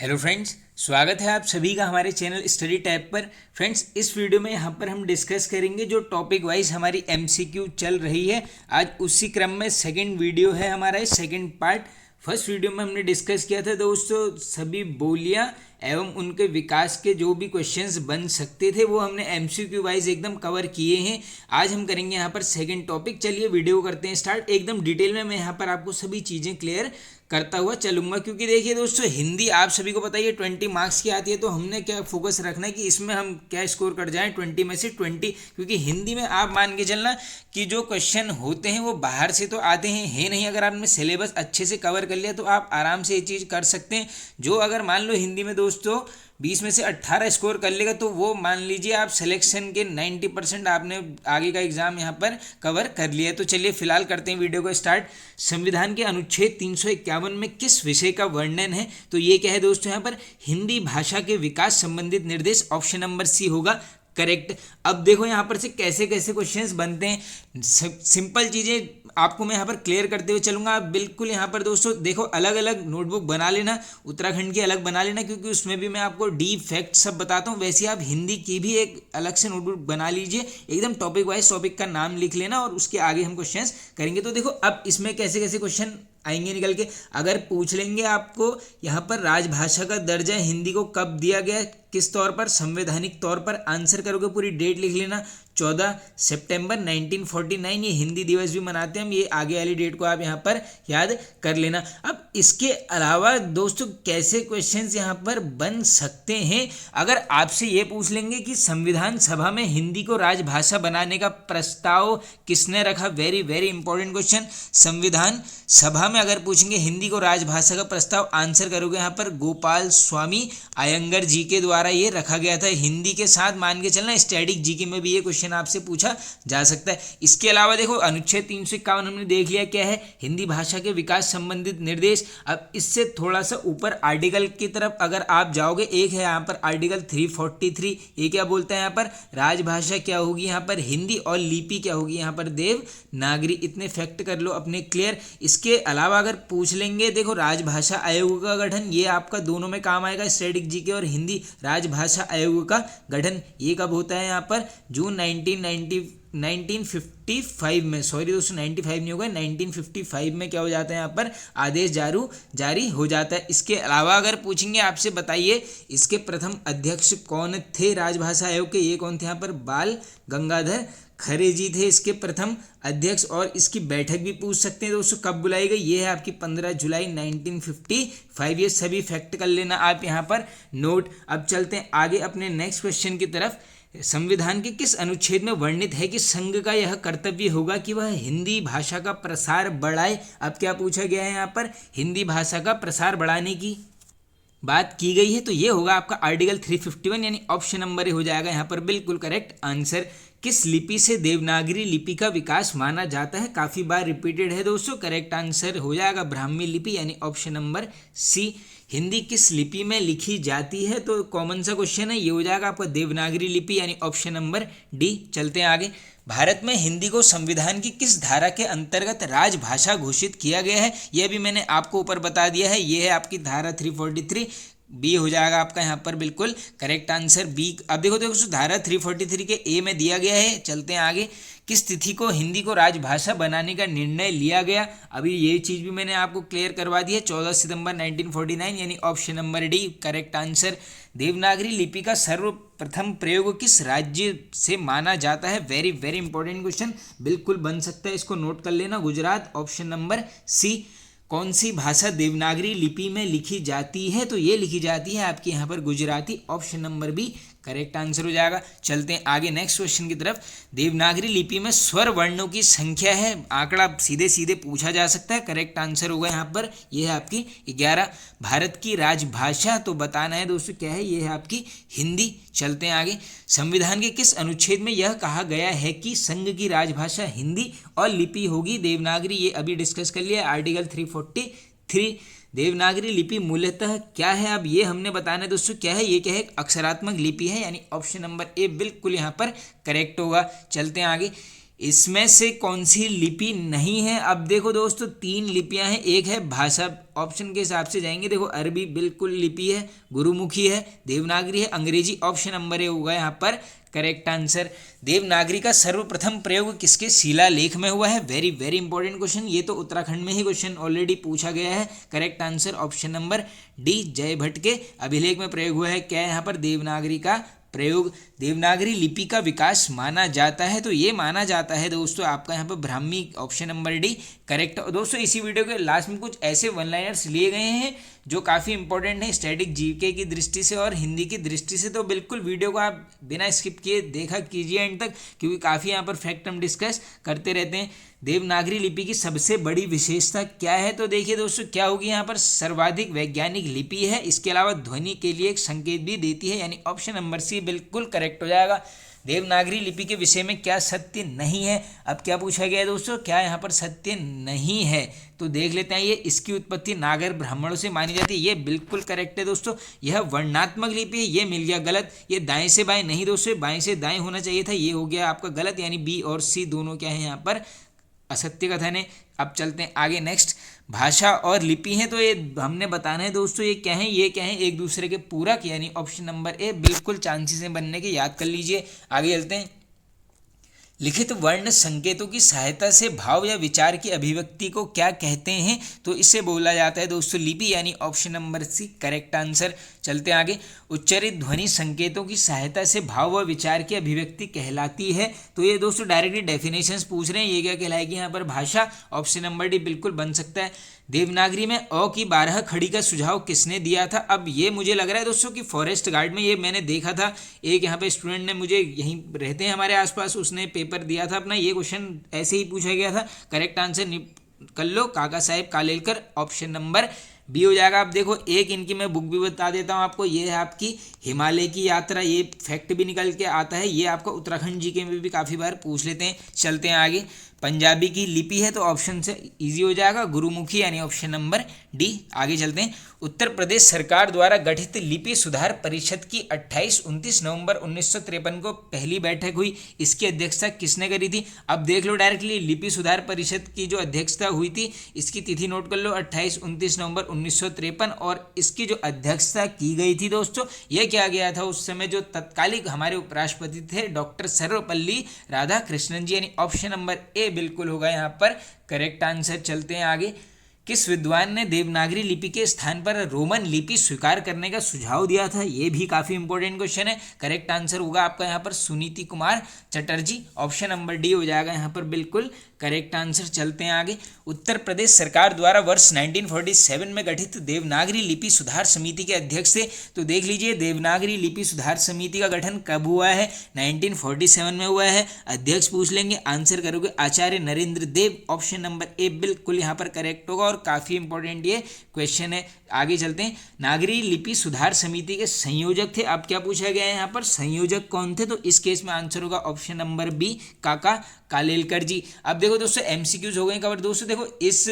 Hello friends, स्वागत है आप सभी का हमारे चैनल स्टडी टैब पर। फ्रेंड्स, इस वीडियो में यहाँ पर हम डिस्कस करेंगे जो टॉपिक वाइज हमारी एमसीक्यू चल रही है। आज उसी क्रम में सेकंड वीडियो है हमारा, सेकंड पार्ट। फर्स्ट वीडियो में हमने डिस्कस किया था दोस्तों सभी बोलियां एवं उनके विकास के जो भी क्वेश्चंस बन सकते थे वो हमने एमसीक्यू वाइज एकदम कवर किए हैं। आज हम करेंगे यहाँ पर सेकंड टॉपिक। चलिए वीडियो करते हैं स्टार्ट। एकदम डिटेल में मैं यहाँ पर आपको सभी चीज़ें क्लियर करता हुआ चलूंगा, क्योंकि देखिए दोस्तों हिंदी आप सभी को पता है 20 मार्क्स की आती है, तो हमने क्या फोकस रखना है कि इसमें हम क्या स्कोर कर जाएं 20 में से 20। क्योंकि हिंदी में आप मान के चलना कि जो क्वेश्चन होते हैं वो बाहर से तो आते हैं है नहीं। अगर आपने सिलेबस अच्छे से कवर कर लिया तो आप आराम से ये चीज़ कर सकते हैं। जो अगर मान लो हिंदी में दोस्तों 20 में से 18 स्कोर कर लेगा तो वो मान लीजिए आप सिलेक्शन के 90% आपने आगे का एग्जाम यहाँ पर कवर कर लिया है। तो चलिए फिलहाल करते हैं वीडियो को स्टार्ट। संविधान के अनुच्छेद 351 में किस विषय का वर्णन है? तो ये क्या है दोस्तों, यहाँ पर हिंदी भाषा के विकास संबंधित निर्देश। ऑप्शन नंबर सी होगा करेक्ट। अब देखो यहाँ पर से कैसे कैसे क्वेश्चंस बनते हैं, सिंपल चीज़ें आपको मैं यहाँ पर क्लियर करते हुए चलूंगा। आप बिल्कुल यहाँ पर दोस्तों देखो अलग अलग नोटबुक बना लेना, उत्तराखंड की अलग बना लेना, क्योंकि उसमें भी मैं आपको डीप फैक्ट सब बताता हूँ। वैसे आप हिंदी की भी एक अलग से नोटबुक बना लीजिए, एकदम टॉपिक वाइज टॉपिक का नाम लिख लेना और उसके आगे हम क्वेश्चंस करेंगे। तो देखो अब इसमें कैसे कैसे क्वेश्चन आएंगे निकल के। अगर पूछ लेंगे आपको यहाँ पर राजभाषा का दर्जा हिंदी को कब दिया गया, किस तौर पर, संवैधानिक तौर पर, आंसर करोगे पूरी डेट लिख लेना 14 सितंबर 1949। ये हिंदी दिवस भी मनाते हैं हम, ये आगे वाली डेट को आप यहाँ पर याद कर लेना। अब इसके अलावा दोस्तों कैसे क्वेश्चंस यहाँ पर बन सकते हैं, अगर आपसे ये पूछ लेंगे कि संविधान सभा में हिंदी को राजभाषा बनाने का प्रस्ताव किसने रखा, वेरी वेरी इंपॉर्टेंट क्वेश्चन। संविधान सभा में अगर पूछेंगे हिंदी को राजभाषा का प्रस्ताव, आंसर करोगे यहाँ पर गोपाल स्वामी अयंगर जी के द्वारा ये रखा गया था। हिंदी के साथ मान के चलना स्टैटिक जीके में भी ये क्वेश्चन आपसे पूछा जा सकता है। इसके अलावा देखो अनुच्छेद 351 हमने देख लिया क्या है, हिंदी भाषा के विकास संबंधित निर्देश। अब इससे थोड़ा सा ऊपर आर्टिकल की तरफ अगर आप जाओगे, एक है यहाँ पर आर्टिकल 343। ये क्या बोलता है यहाँ पर, राजभाषा क्या होगी यहाँ पर हिंदी और लिपि क्या होगी यहाँ पर देवनागरी। इतने फैक्ट कर लो अपने क्लियर। इसके अलावा अगर पूछ लेंगे देखो राजभाषा आयोग का गठन, ये आपका दोनों में काम आएगा, स्टैटिक जीके और हिंदी। राजभाषा आयोग का गठन ये कब होता है यहाँ पर, जून 1955 में, सॉरी दोस्तों 95 नहीं होगा, 1955 में क्या हो जाता है यहाँ पर आदेश जारी हो जाता है। इसके अलावा अगर पूछेंगे आपसे बताइए इसके प्रथम अध्यक्ष कौन थे राजभाषा आयोग के, ये कौन थे यहाँ पर, बाल गंगाधर खरे जी थे इसके प्रथम अध्यक्ष। और इसकी बैठक भी पूछ सकते हैं दोस्तों कब बुलाई गई, ये है आपकी 15 जुलाई 1955। ये सभी फैक्ट कर लेना आप यहाँ पर नोट। अब चलते हैं आगे अपने नेक्स्ट क्वेश्चन की तरफ। संविधान के किस अनुच्छेद में वर्णित है कि संघ का यह कर्तव्य होगा कि वह हिंदी भाषा का प्रसार बढ़ाए? अब क्या पूछा गया है यहाँ पर, हिंदी भाषा का प्रसार बढ़ाने की बात की गई है, तो ये होगा आपका आर्टिकल 351, यानी ऑप्शन नंबर हो जाएगा यहाँ पर बिल्कुल करेक्ट आंसर। किस लिपि से देवनागरी लिपि का विकास माना जाता है, काफ़ी बार रिपीटेड है दोस्तों, करेक्ट आंसर हो जाएगा ब्राह्मी लिपि, यानी ऑप्शन नंबर सी। हिंदी किस लिपि में लिखी जाती है, तो कॉमन सा क्वेश्चन है, ये हो जाएगा आपका देवनागरी लिपि, यानी ऑप्शन नंबर डी। चलते हैं आगे। भारत में हिंदी को संविधान की किस धारा के अंतर्गत राजभाषा घोषित किया गया है, यह भी मैंने आपको ऊपर बता दिया है, यह है आपकी धारा 343। बी हो जाएगा आपका यहाँ पर बिल्कुल करेक्ट आंसर बी। अब देखो धारा 343 के ए में दिया गया है। चलते हैं आगे। किस तिथि को हिंदी को राजभाषा बनाने का निर्णय लिया गया, अभी ये चीज़ भी मैंने आपको क्लियर करवा दी है, 14 सितंबर 1949, यानी option number D correct answer. Devanagari लिपि का सर्वप्रथम प्रयोग किस राज्य से माना जाता है, वेरी वेरी इंपॉर्टेंट क्वेश्चन, बिल्कुल बन सकता है, इसको नोट कर लेना, गुजरात, ऑप्शन नंबर सी। कौन सी भाषा देवनागरी लिपि में लिखी जाती है, तो ये लिखी जाती है आपके यहाँ पर Gujarati, option number B correct answer हो जाएगा। चलते हैं आगे नेक्स्ट क्वेश्चन की तरफ। देवनागरी लिपि में स्वर वर्णों की संख्या है, आंकड़ा सीधे सीधे पूछा जा सकता है, करेक्ट आंसर होगा यहाँ पर, ये है आपकी 11। भारत की राजभाषा तो बताना है दोस्तों क्या है, ये है आपकी हिंदी। चलते हैं आगे। संविधान के किस अनुच्छेद में यह कहा गया है कि संघ की राजभाषा हिंदी और लिपि होगी देवनागरी, ये अभी डिस्कस कर लिया, आर्टिकल 343। देवनागरी लिपि मूलतः क्या है, अब ये हमने बताना है दोस्तों क्या है, ये क्या है, अक्षरात्मक लिपि है, यानी ऑप्शन नंबर ए बिल्कुल यहाँ पर करेक्ट होगा। चलते हैं आगे। इसमें से कौन सी लिपि नहीं है? अब देखो दोस्तों, 3 लिपियां हैं। एक है भाषा, ऑप्शन के हिसाब से जाएंगे। देखो अरबी बिल्कुल लिपि है, गुरुमुखी है, देवनागरी है, अंग्रेजी ऑप्शन नंबर ए होगा यहाँ पर करेक्ट आंसर। देवनागरी का सर्वप्रथम प्रयोग किसके शिलालेख में हुआ है? Very very important question. ये तो उत्तराखंड में ही क्वेश्चन ऑलरेडी पूछा गया है। Correct answer option number D, जय भट्ट के अभिलेख में प्रयोग हुआ है। क्या है यहाँ पर? देवनागरी का प्रयोग। देवनागरी लिपि का विकास माना जाता है, तो ये माना जाता है दोस्तों आपका यहाँ पर Brahmi, option number D correct. दोस्तों इसी वीडियो के लास्ट में कुछ ऐसे वन लाइनर्स लिए गए हैं जो काफ़ी इंपॉर्टेंट है स्टैटिक जीके की दृष्टि से और हिंदी की दृष्टि से, तो बिल्कुल वीडियो को आप बिना स्किप किए देखा कीजिए एंड तक, क्योंकि काफ़ी यहाँ पर फैक्ट हम डिस्कस करते रहते हैं। देवनागरी लिपि की सबसे बड़ी विशेषता क्या है? तो देखिए दोस्तों, क्या होगी यहाँ पर? सर्वाधिक वैज्ञानिक लिपि है। इसके अलावा ध्वनि के लिए एक संकेत भी देती है, यानी ऑप्शन नंबर सी बिल्कुल करेक्ट हो जाएगा। देवनागरी लिपि के विषय में क्या सत्य नहीं है? अब क्या पूछा गया है दोस्तों? क्या यहाँ पर सत्य नहीं है? तो देख लेते हैं। ये इसकी उत्पत्ति नागर ब्राह्मणों से मानी जाती है, ये बिल्कुल करेक्ट है दोस्तों। यह वर्णात्मक लिपि है, ये मिल गया गलत। ये दाएं से बाएं नहीं दोस्तों, बाएं से दाएं होना चाहिए था, ये हो गया आपका गलत, यानी बी और सी दोनों क्या है यहाँ पर असत्य कथन है। अब चलते हैं आगे। नेक्स्ट भाषा और लिपि है, तो ये हमने बताना है दोस्तों ये क्या है, ये क्या है? एक दूसरे के पूरक, यानी ऑप्शन नंबर ए बिल्कुल चांसेस हैं बनने के, याद कर लीजिए। आगे चलते हैं। लिखित वर्ण संकेतों की सहायता से भाव या विचार की अभिव्यक्ति को क्या कहते हैं? तो इसे बोला जाता है दोस्तों लिपि, यानी option number C correct answer. चलते हैं आगे। उच्चारित ध्वनि संकेतों की सहायता से भाव व विचार की अभिव्यक्ति कहलाती है, तो ये दोस्तों डायरेक्टली डेफिनेशंस पूछ रहे हैं, ये क्या कहलाएगी यहाँ पर? भाषा, ऑप्शन नंबर डी बिल्कुल बन सकता है। देवनागरी में अ की 12 खड़ी का सुझाव किसने दिया था? अब ये मुझे लग रहा है दोस्तों कि फॉरेस्ट गार्ड में ये मैंने देखा था, एक यहाँ पे स्टूडेंट ने, मुझे यहीं रहते हैं हमारे आसपास, उसने पेपर दिया था अपना, ये क्वेश्चन ऐसे ही पूछा गया था। करेक्ट आंसर कर लो, काका साहेब कालेलकर, ऑप्शन नंबर बी हो जाएगा। अब देखो एक इनकी मैं बुक भी बता देता हूँ आपको, ये है आपकी हिमालय की यात्रा, ये फैक्ट भी निकल के आता है, ये आपका उत्तराखंड जीके में भी काफ़ी बार पूछ लेते हैं। चलते हैं आगे। पंजाबी की लिपि है, तो ऑप्शन से इजी हो जाएगा, गुरुमुखी, यानी ऑप्शन नंबर डी। आगे चलते हैं। उत्तर प्रदेश सरकार द्वारा गठित लिपि सुधार परिषद की 28-29 नवंबर 1953 को पहली बैठक हुई, इसकी अध्यक्षता किसने करी थी? अब देख लो डायरेक्टली, लिपि सुधार परिषद की जो अध्यक्षता हुई थी, इसकी तिथि नोट कर लो, 28-29 नवंबर 1953, और इसकी जो अध्यक्षता की गई थी दोस्तों, यह किया गया था उस समय जो तत्कालिक हमारे उपराष्ट्रपति थे डॉक्टर सर्वपल्ली राधाकृष्णन जी, यानी ऑप्शन नंबर ए बिल्कुल होगा यहाँ पर करेक्ट आंसर। चलते हैं आगे। किस विद्वान ने देवनागरी लिपि के स्थान पर रोमन लिपि स्वीकार करने का सुझाव दिया था? ये भी काफी इंपॉर्टेंट क्वेश्चन है। करेक्ट आंसर होगा आपका यहाँ पर Suniti Kumar Chatterjee, option number D हो जाएगा यहाँ पर बिल्कुल करेक्ट आंसर। चलते हैं आगे। उत्तर प्रदेश सरकार द्वारा वर्ष 1947 में गठित देवनागरी लिपि सुधार समिति के अध्यक्ष थे, तो देख लीजिए देवनागरी लिपि सुधार समिति का गठन कब हुआ है? 1947 में हुआ है। अध्यक्ष पूछ लेंगे, आंसर करोगे आचार्य नरेंद्र देव, ऑप्शन नंबर ए बिल्कुल यहाँ पर करेक्ट होगा, और काफी इंपॉर्टेंट ये क्वेश्चन है। आगे चलते हैं। नागरी लिपि सुधार समिति के संयोजक थे, अब क्या पूछा गया है यहाँ पर? संयोजक कौन थे? तो इस केस में आंसर होगा ऑप्शन नंबर बी, काका कालेलकर जी। अब देखो दोस्तों एमसीक्यूज हो गए कवर। दोस्तों देखो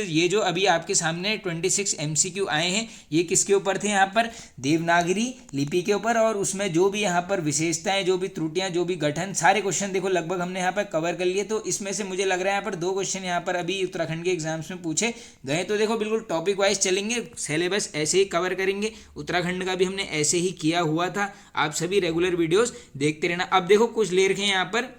ये जो अभी आपके सामने 26 एमसीक्यू आए हैं, ये किसके ऊपर थे? यहाँ पर देवनागरी लिपि के ऊपर, और उसमें जो भी यहाँ पर विशेषताएं, जो भी त्रुटियां, जो भी गठन, सारे क्वेश्चन देखो लगभग हमने यहाँ पर कवर कर लिए। तो इसमें से मुझे लग रहा है यहाँ पर 2 क्वेश्चन यहाँ पर अभी उत्तराखंड के एग्जाम्स में पूछे गए, तो देखो बिल्कुल टॉपिक वाइज चलेंगे, सिलेबस ऐसे ही कवर करेंगे। उत्तराखंड का भी हमने ऐसे ही किया हुआ था, आप सभी रेगुलर वीडियोस देखते रहना। अब देखो कुछ ले रखे हैं यहाँ पर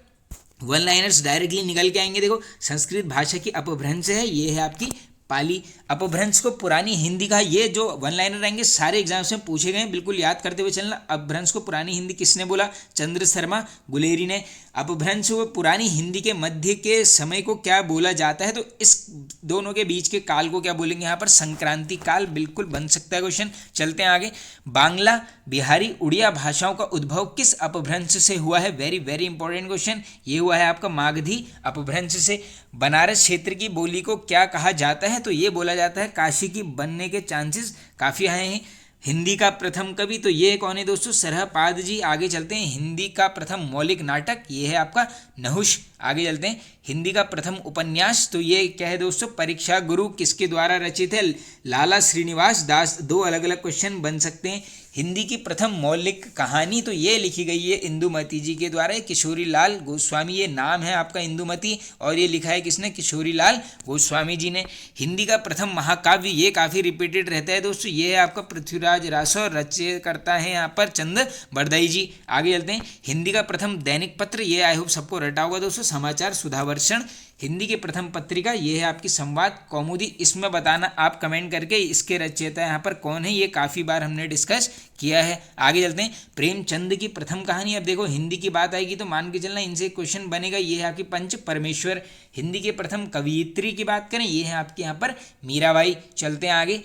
वन लाइनर्स, डायरेक्टली निकल के आएंगे। देखो संस्कृत भाषा की अपभ्रंश है, ये है आपकी पाली। अपभ्रंश को पुरानी हिंदी का, ये जो वन लाइनर आएंगे सारे एग्जाम्स में पूछे गए, बिल्कुल याद करते हुए चलना। अपभ्रंश को पुरानी हिंदी किसने बोला? चंद्र शर्मा गुलेरी ने। अपभ्रंश व पुरानी हिंदी के मध्य के समय को क्या बोला जाता है? तो इस दोनों के बीच के काल को क्या बोलेंगे यहाँ पर? संक्रांति काल, बिल्कुल बन सकता है क्वेश्चन। चलते हैं आगे। बांग्ला, बिहारी, उड़िया भाषाओं का उद्भव किस अपभ्रंश से हुआ है? वेरी वेरी इंपॉर्टेंट क्वेश्चन, ये हुआ है आपका मागधी अपभ्रंश से। बनारस क्षेत्र की बोली को क्या कहा जाता है? तो ये बोला जाता है काशी की बनने के चांसेस काफ़ी आए हैं। हिंदी का प्रथम कवि, तो ये कौन है दोस्तों? सरहपाद जी। आगे चलते हैं। हिंदी का प्रथम मौलिक नाटक, ये है आपका नहुष। आगे चलते हैं। हिंदी का प्रथम उपन्यास, तो ये क्या है दोस्तों, परीक्षा गुरु किसके द्वारा रचित है, लाला श्रीनिवास दास। दो अलग अलग क्वेश्चन बन सकते हैं। हिंदी की प्रथम मौलिक कहानी, तो ये लिखी गई है इंदुमती जी के द्वारा, किशोरी लाल गोस्वामी, ये नाम है आपका इंदुमती, और ये लिखा है किसने, किशोरी लाल गोस्वामी जी ने। हिंदी का प्रथम महाकाव्य, ये काफ़ी रिपीटेड रहता है दोस्तों, ये है आपका पृथ्वीराज रासो, रचय करता है यहाँ पर चंद बरदई जी। आगे चलते हैं। हिंदी का प्रथम दैनिक पत्र, ये आई होप सबको रटा होगा दोस्तों, समाचार सुधावर्षण। हिंदी की प्रथम पत्रिका, ये है आपकी संवाद कौमुदी। इसमें बताना आप कमेंट करके इसके रचयिता यहाँ पर कौन है, ये काफ़ी बार हमने डिस्कस किया है। आगे चलते हैं। प्रेमचंद की प्रथम कहानी, अब देखो हिंदी की बात आएगी तो मान के चलना इनसे क्वेश्चन बनेगा, ये है आपकी पंच परमेश्वर। हिंदी के प्रथम कवयित्री की बात करें, ये है आपके यहाँ पर मीराबाई। चलते हैं आगे।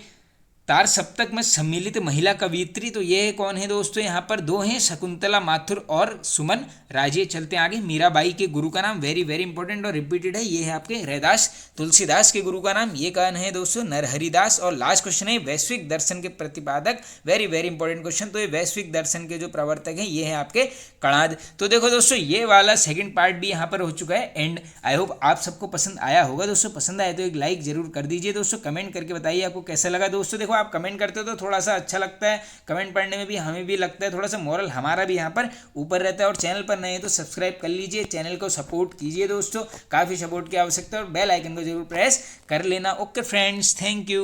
तार सप्तक में सम्मिलित महिला कवयित्री, तो ये कौन है दोस्तों, यहाँ पर दो हैं, शकुंतला माथुर और सुमन राजे। चलते हैं आगे। मीराबाई के गुरु का नाम, वेरी वेरी इंपॉर्टेंट और रिपीटेड है, ये है आपके रैदास। तुलसीदास के गुरु का नाम, ये कौन है दोस्तों, नरहरिदास। और लास्ट क्वेश्चन है वैश्विक दर्शन के प्रतिपादक, वेरी वेरी इंपॉर्टेंट क्वेश्चन। तो ये वैश्विक दर्शन के जो प्रवर्तक हैं ये है आपके कणाद। तो देखो दोस्तों ये वाला सेकंड पार्ट भी यहाँ पर हो चुका है एंड। आई होप आप सबको पसंद आया होगा दोस्तों। पसंद आए तो एक लाइक जरूर कर दीजिए दोस्तों। कमेंट करके बताइए आपको कैसा लगा दोस्तों। देखो आप कमेंट करते हो तो थोड़ा सा अच्छा लगता है, कमेंट पढ़ने में भी हमें भी लगता है, थोड़ा सा मोरल हमारा भी यहाँ पर ऊपर रहता है। और चैनल पर नए हैं तो सब्सक्राइब कर लीजिए, चैनल को सपोर्ट कीजिए दोस्तों, काफ़ी सपोर्ट की आवश्यकता है। और बेल आइकन को जरूर प्रेस कर लेना। Okay friends, thank you.